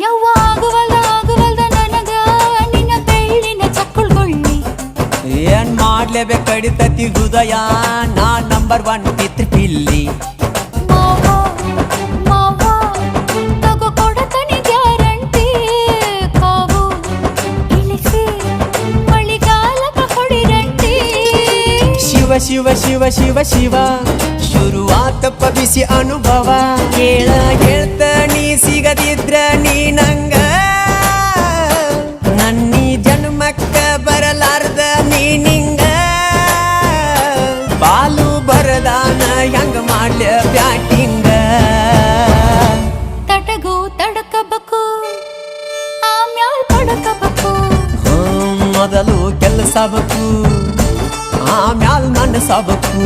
ಯವ್ವ ಆಗುವಲ್ದ ನನಗ ನಿನ್ನ ಬೆಳ್ಳಿನ ಚಕ್ಕುಳ್ಗೊಳ್ಳಿ ಏನ್ ಮಾಡ್ಲೇಬೇಕು ಕಡಿತತಿ ಹೃದಯ ನಾ ನಂಬರ್ 1 ಪಿತ್ರಿ ಪಿಲ್ಲಿ ಮಾವ ತಗೋ ಕೊಡತನಿ ಗ್ಯಾರಂಟಿ ಕಾವು ಇಳಿಸಿ ಮಳಿಗಾಲಕ ಹೊಡಿರಂಟಿ ಶಿವ ಶಿವ ಶಿವ ಶಿವ ಶಿವ ಶುರುವಾತಪ್ಪ ಬಿಸಿ ಅನುಭವ ಹೇಳ್ತ ನೀ ಸಿಗದಿದ್ರ ನೀ ನಂಗ ನನ್ನೀ ಜನ್ಮಕ್ಕ ಬರಲಾರ್ದ ನೀ ನಿಂಗ ಬಾಲು ಬರದಾನ ಹೆಂಗ ಮಾಡ್ಲ ಬ್ಯಾಟಿಂಗ ತಟಗೂ ತಡಕಬೇಕು ಆಮ್ಯಾಲ್ ಪಡಕಬೇಕು ಮೊದಲು ಕೆಲಸ ಬೇಕು ಆಮ್ಯಾಲ್ ಮನಸ್ಸಬೇಕು